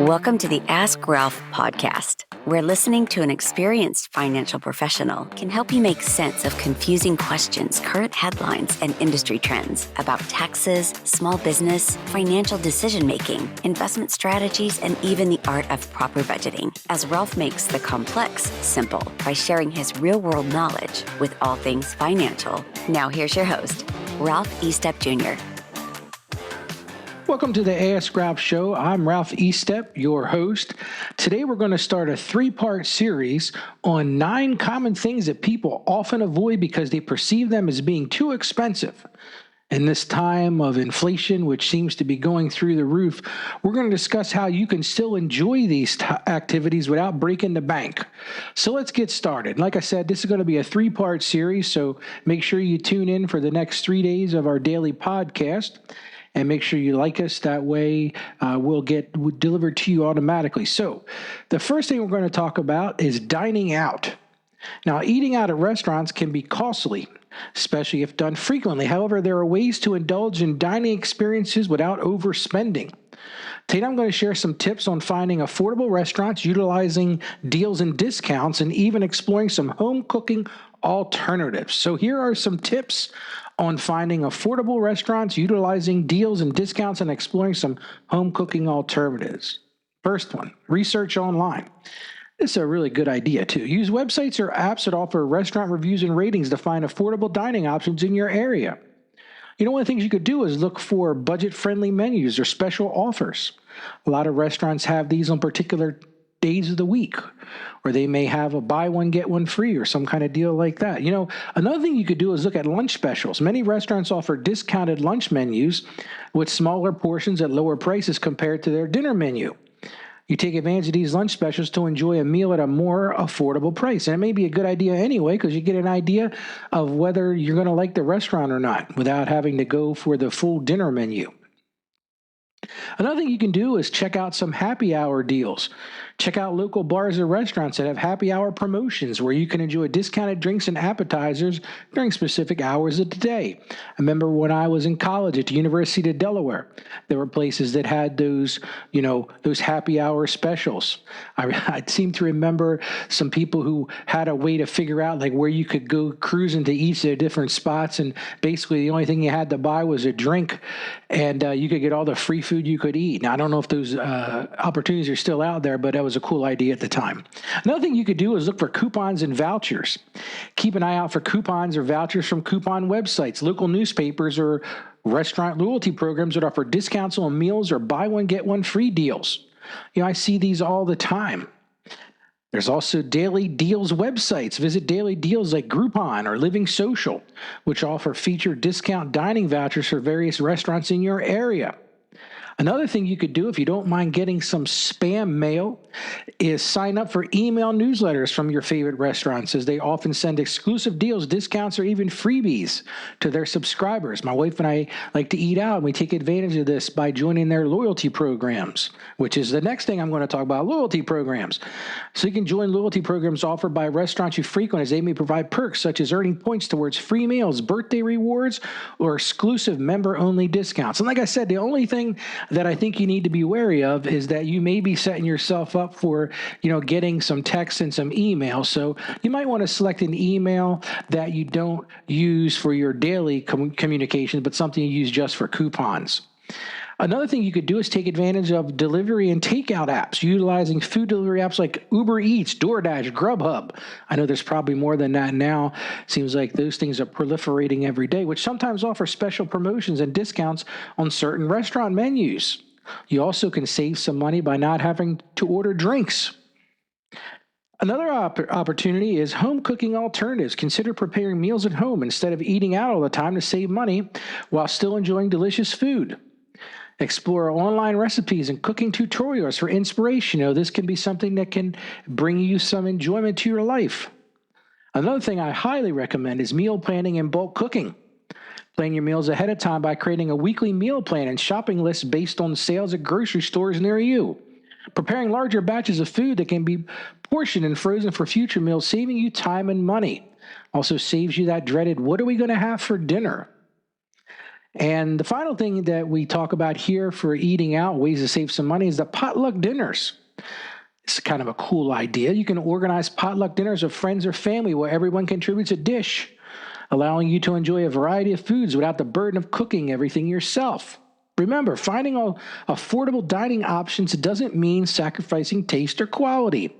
Welcome to the Ask Ralph podcast, where listening to an experienced financial professional can help you make sense of confusing questions, current headlines, and industry trends about taxes, small business, financial decision-making, investment strategies, and even the art of proper budgeting, as Ralph makes the complex simple by sharing his real-world knowledge with all things financial. Now here's your host, Ralph Estep Jr. Welcome to the Ask Ralph Show. I'm Ralph Estep, your host. Today we're going to start a three-part series on 9 common things that people often avoid because they perceive them as being too expensive. In this time of inflation, which seems to be going through the roof, we're going to discuss how you can still enjoy these activities without breaking the bank. So let's get started. Like I said, this is going to be a 3-part series, so make sure you tune in for the next 3 days of our daily podcast. And make sure you like us. That way we'll get delivered to you automatically. So the first thing we're going to talk about is dining out. Now, eating out at restaurants can be costly, especially if done frequently. However, there are ways to indulge in dining experiences without overspending. Today, I'm going to share some tips on finding affordable restaurants, utilizing deals and discounts, and even exploring some home cooking alternatives. So here are some tips on finding affordable restaurants, utilizing deals and discounts, and exploring some home cooking alternatives. First one, research online. This is a really good idea, too. Use websites or apps that offer restaurant reviews and ratings to find affordable dining options in your area. You know, one of the things you could do is look for budget-friendly menus or special offers. A lot of restaurants have these on particular days of the week, or they may have a buy one, get one free or some kind of deal like that. You know, another thing you could do is look at lunch specials. Many restaurants offer discounted lunch menus with smaller portions at lower prices compared to their dinner menu. You take advantage of these lunch specials to enjoy a meal at a more affordable price. And it may be a good idea anyway, because you get an idea of whether you're going to like the restaurant or not without having to go for the full dinner menu. Another thing you can do is check out some happy hour deals. Check out local bars or restaurants that have happy hour promotions where you can enjoy discounted drinks and appetizers during specific hours of the day. I remember when I was in college at the University of Delaware, there were places that had those happy hour specials. I seem to remember some people who had a way to figure out like where you could go cruising to each of the different spots, and basically the only thing you had to buy was a drink, and you could get all the free food you could eat. Now, I don't know if those opportunities are still out there, but that was a cool idea at the time. Another thing you could do is look for coupons and vouchers. Keep an eye out for coupons or vouchers from coupon websites, local newspapers, or restaurant loyalty programs that offer discounts on meals or buy one, get one free deals. You know, I see these all the time. There's also daily deals websites. Visit daily deals like Groupon or Living Social, which offer featured discount dining vouchers for various restaurants in your area. Another thing you could do if you don't mind getting some spam mail is sign up for email newsletters from your favorite restaurants, as they often send exclusive deals, discounts, or even freebies to their subscribers. My wife and I like to eat out, and we take advantage of this by joining their loyalty programs, which is the next thing I'm going to talk about, loyalty programs. So you can join loyalty programs offered by restaurants you frequent, as they may provide perks such as earning points towards free meals, birthday rewards, or exclusive member-only discounts. And like I said, the only thing that I think you need to be wary of is that you may be setting yourself up for, getting some text and some email. So you might want to select an email that you don't use for your daily communications, but something you use just for coupons. Another thing you could do is take advantage of delivery and takeout apps, utilizing food delivery apps like Uber Eats, DoorDash, Grubhub. I know there's probably more than that now. Seems like those things are proliferating every day, which sometimes offer special promotions and discounts on certain restaurant menus. You also can save some money by not having to order drinks. Another opportunity is home cooking alternatives. Consider preparing meals at home instead of eating out all the time to save money while still enjoying delicious food. Explore online recipes and cooking tutorials for inspiration. This can be something that can bring you some enjoyment to your life. Another thing I highly recommend is meal planning and bulk cooking. Plan your meals ahead of time by creating a weekly meal plan and shopping list based on sales at grocery stores near you. Preparing larger batches of food that can be portioned and frozen for future meals, saving you time and money. Also saves you that dreaded, what are we going to have for dinner? And the final thing that we talk about here for eating out, ways to save some money, is the potluck dinners. It's kind of a cool idea. You can organize potluck dinners with friends or family where everyone contributes a dish, allowing you to enjoy a variety of foods without the burden of cooking everything yourself. Remember, finding affordable dining options doesn't mean sacrificing taste or quality.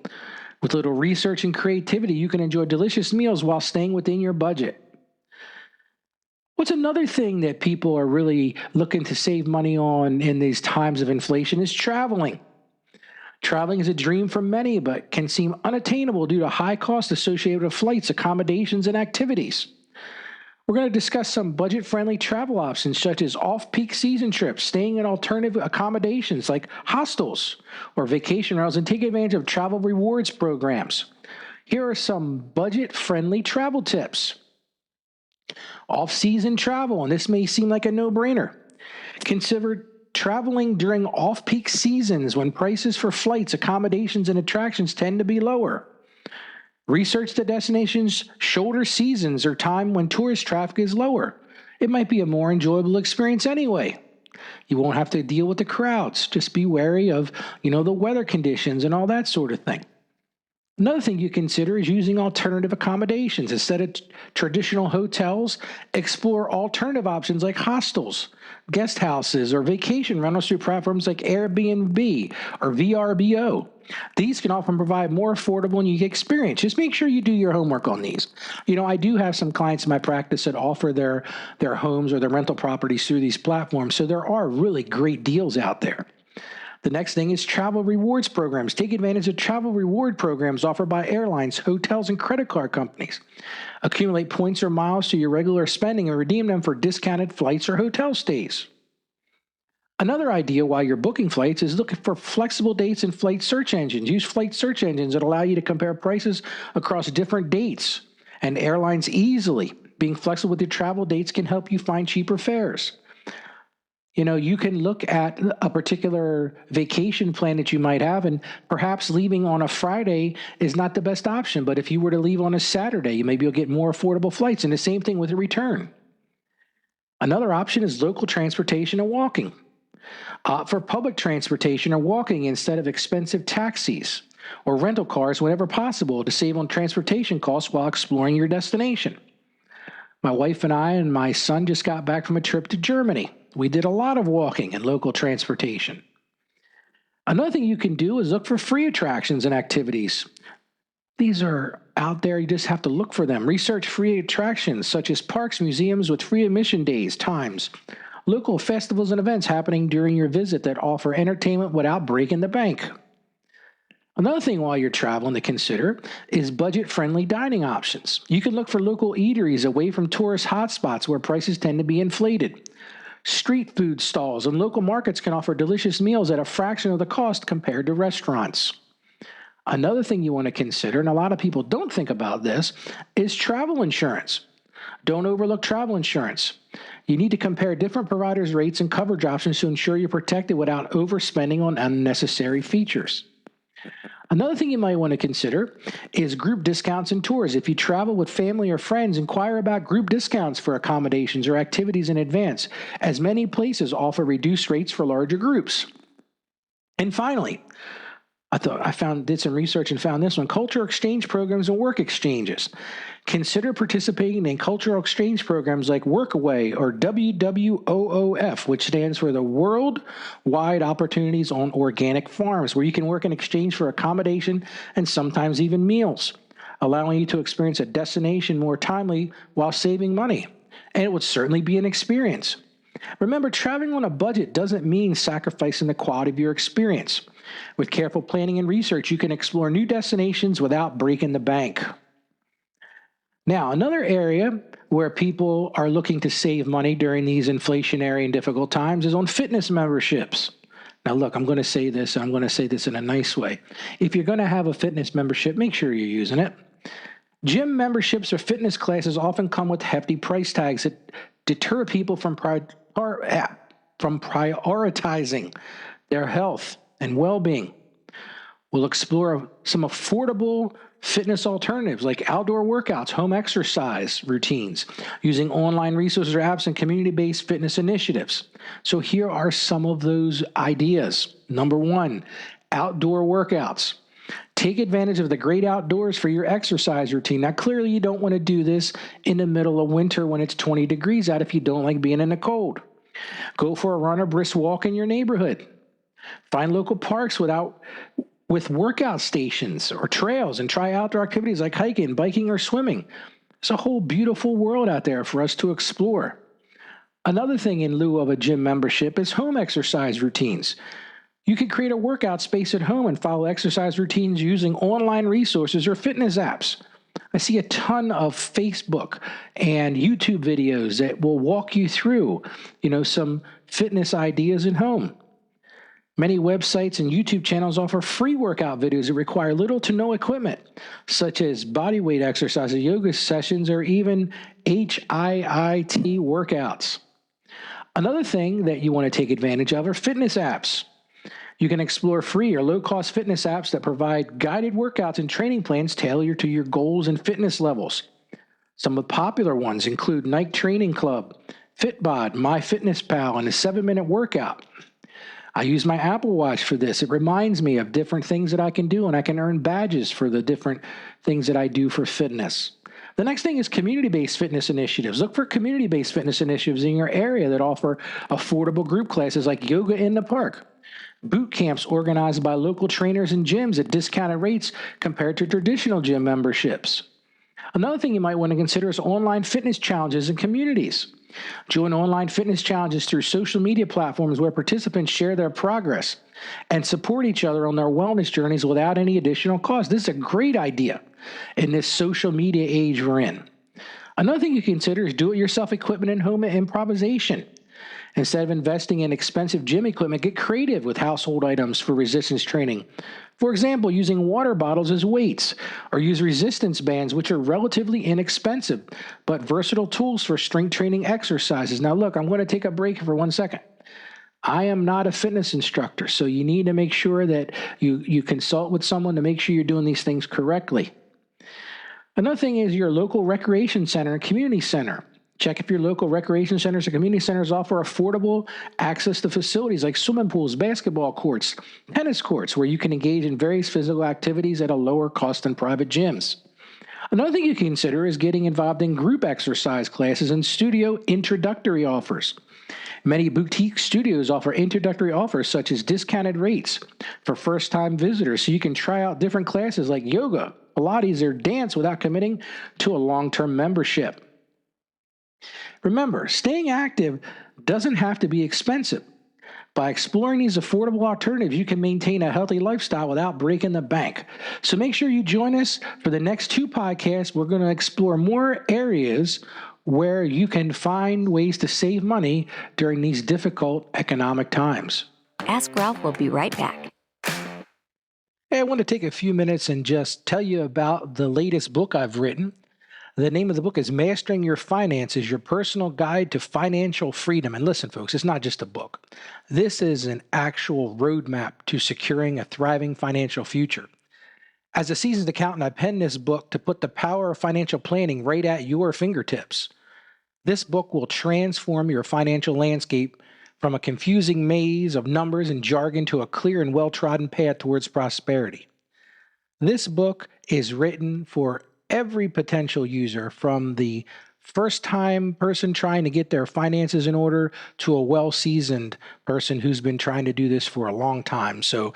With little research and creativity, you can enjoy delicious meals while staying within your budget. What's another thing that people are really looking to save money on in these times of inflation is traveling. Traveling is a dream for many, but can seem unattainable due to high costs associated with flights, accommodations, and activities. We're going to discuss some budget-friendly travel options such as off-peak season trips, staying in alternative accommodations like hostels or vacation rentals, and take advantage of travel rewards programs. Here are some budget-friendly travel tips. Off-season travel, and this may seem like a no-brainer. Consider traveling during off-peak seasons when prices for flights, accommodations, and attractions tend to be lower. Research the destination's shoulder seasons or time when tourist traffic is lower. It might be a more enjoyable experience anyway. You won't have to deal with the crowds. Just be wary of, the weather conditions and all that sort of thing. Another thing you consider is using alternative accommodations. Instead of traditional hotels, explore alternative options like hostels, guest houses, or vacation rentals through platforms like Airbnb or VRBO. These can often provide more affordable and unique experience. Just make sure you do your homework on these. I do have some clients in my practice that offer their homes or their rental properties through these platforms, so there are really great deals out there. The next thing is travel rewards programs. Take advantage of travel reward programs offered by airlines, hotels, and credit card companies. Accumulate points or miles to your regular spending and redeem them for discounted flights or hotel stays. Another idea while you're booking flights is looking for flexible dates in flight search engines. Use flight search engines that allow you to compare prices across different dates and airlines easily. Being flexible with your travel dates can help you find cheaper fares. You can look at a particular vacation plan that you might have, and perhaps leaving on a Friday is not the best option. But if you were to leave on a Saturday, maybe you'll get more affordable flights. And the same thing with a return. Another option is local transportation and walking. Opt for public transportation or walking instead of expensive taxis or rental cars whenever possible to save on transportation costs while exploring your destination. My wife and I and my son just got back from a trip to Germany. We did a lot of walking and local transportation. Another thing you can do is look for free attractions and activities. These are out there, you just have to look for them. Research free attractions such as parks, museums with free admission days, times, local festivals and events happening during your visit that offer entertainment without breaking the bank. Another thing while you're traveling to consider is budget-friendly dining options. You can look for local eateries away from tourist hotspots where prices tend to be inflated. Street food stalls and local markets can offer delicious meals at a fraction of the cost compared to restaurants. Another thing you want to consider, and a lot of people don't think about this, is travel insurance. Don't overlook travel insurance. You need to compare different providers' rates and coverage options to ensure you're protected without overspending on unnecessary features. Another thing you might want to consider is group discounts and tours. If you travel with family or friends, inquire about group discounts for accommodations or activities in advance, as many places offer reduced rates for larger groups. And finally, did some research and found this one, cultural exchange programs and work exchanges. Consider participating in cultural exchange programs like Workaway or WWOOF, which stands for the Worldwide Opportunities on Organic Farms, where you can work in exchange for accommodation and sometimes even meals, allowing you to experience a destination more timely while saving money. And it would certainly be an experience. Remember, traveling on a budget doesn't mean sacrificing the quality of your experience. With careful planning and research, you can explore new destinations without breaking the bank. Now, another area where people are looking to save money during these inflationary and difficult times is on fitness memberships. Now, look, I'm going to say this, and I'm going to say this in a nice way. If you're going to have a fitness membership, make sure you're using it. Gym memberships or fitness classes often come with hefty price tags that deter people from prioritizing their health and well-being. We'll explore some affordable fitness alternatives like outdoor workouts, home exercise routines, using online resources or apps and community-based fitness initiatives. So here are some of those ideas. Number one, outdoor workouts. Take advantage of the great outdoors for your exercise routine. Now, clearly you don't want to do this in the middle of winter when it's 20 degrees out if you don't like being in the cold. Go for a run or brisk walk in your neighborhood. Find local parks with workout stations or trails and try outdoor activities like hiking, biking, or swimming. It's a whole beautiful world out there for us to explore. Another thing in lieu of a gym membership is home exercise routines. You can create a workout space at home and follow exercise routines using online resources or fitness apps. I see a ton of Facebook and YouTube videos that will walk you through, some fitness ideas at home. Many websites and YouTube channels offer free workout videos that require little to no equipment, such as bodyweight exercises, yoga sessions, or even HIIT workouts. Another thing that you want to take advantage of are fitness apps. You can explore free or low-cost fitness apps that provide guided workouts and training plans tailored to your goals and fitness levels. Some of the popular ones include Nike Training Club, Fitbod, MyFitnessPal, and a 7-minute workout. I use my Apple Watch for this. It reminds me of different things that I can do, and I can earn badges for the different things that I do for fitness. The next thing is community-based fitness initiatives. Look for community-based fitness initiatives in your area that offer affordable group classes like yoga in the park, boot camps organized by local trainers and gyms at discounted rates compared to traditional gym memberships. Another thing you might want to consider is online fitness challenges and communities. Join online fitness challenges through social media platforms where participants share their progress and support each other on their wellness journeys without any additional cost. This is a great idea in this social media age we're in. Another thing you can consider is do-it-yourself equipment and home improvisation. Instead of investing in expensive gym equipment, get creative with household items for resistance training. For example, using water bottles as weights, or use resistance bands, which are relatively inexpensive, but versatile tools for strength training exercises. Now look, I'm going to take a break for 1 second. I am not a fitness instructor, so you need to make sure that you consult with someone to make sure you're doing these things correctly. Another thing is your local recreation center and community center. Check if your local recreation centers or community centers offer affordable access to facilities like swimming pools, basketball courts, tennis courts, where you can engage in various physical activities at a lower cost than private gyms. Another thing you can consider is getting involved in group exercise classes and studio introductory offers. Many boutique studios offer introductory offers such as discounted rates for first-time visitors, so you can try out different classes like yoga, Pilates, or dance without committing to a long-term membership. Remember, staying active doesn't have to be expensive. By exploring these affordable alternatives, you can maintain a healthy lifestyle without breaking the bank. So make sure you join us for the next 2 podcasts. We're going to explore more areas where you can find ways to save money during these difficult economic times. Ask Ralph will be right back. Hey, I want to take a few minutes and just tell you about the latest book I've written. The name of the book is Mastering Your Finances, Your Personal Guide to Financial Freedom. And listen, folks, it's not just a book. This is an actual roadmap to securing a thriving financial future. As a seasoned accountant, I penned this book to put the power of financial planning right at your fingertips. This book will transform your financial landscape from a confusing maze of numbers and jargon to a clear and well-trodden path towards prosperity. This book is written for every potential user, from the first-time person trying to get their finances in order to a well-seasoned person who's been trying to do this for a long time. So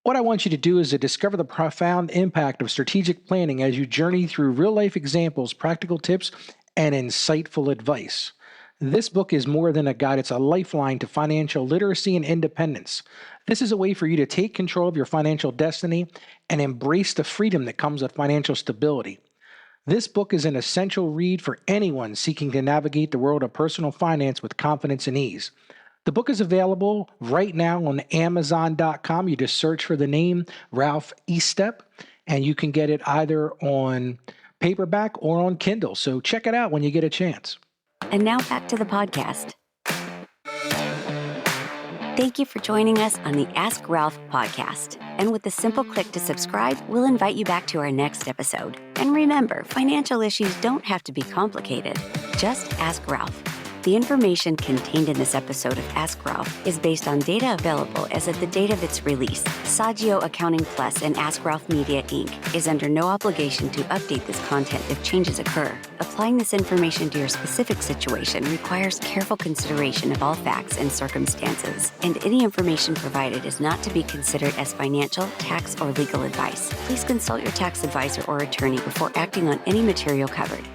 what I want you to do is to discover the profound impact of strategic planning as you journey through real-life examples, practical tips, and insightful advice. This book is more than a guide. It's a lifeline to financial literacy and independence. This is a way for you to take control of your financial destiny and embrace the freedom that comes with financial stability. This book is an essential read for anyone seeking to navigate the world of personal finance with confidence and ease. The book is available right now on Amazon.com. You just search for the name Ralph Estep, and you can get it either on paperback or on Kindle. So check it out when you get a chance. And now back to the podcast. Thank you for joining us on the Ask Ralph podcast. And with a simple click to subscribe, we'll invite you back to our next episode. And remember, financial issues don't have to be complicated. Just ask Ralph. The information contained in this episode of Ask Ralph is based on data available as of the date of its release. Saggio Accounting Plus and Ask Ralph Media, Inc. is under no obligation to update this content if changes occur. Applying this information to your specific situation requires careful consideration of all facts and circumstances, and any information provided is not to be considered as financial, tax, or legal advice. Please consult your tax advisor or attorney before acting on any material covered.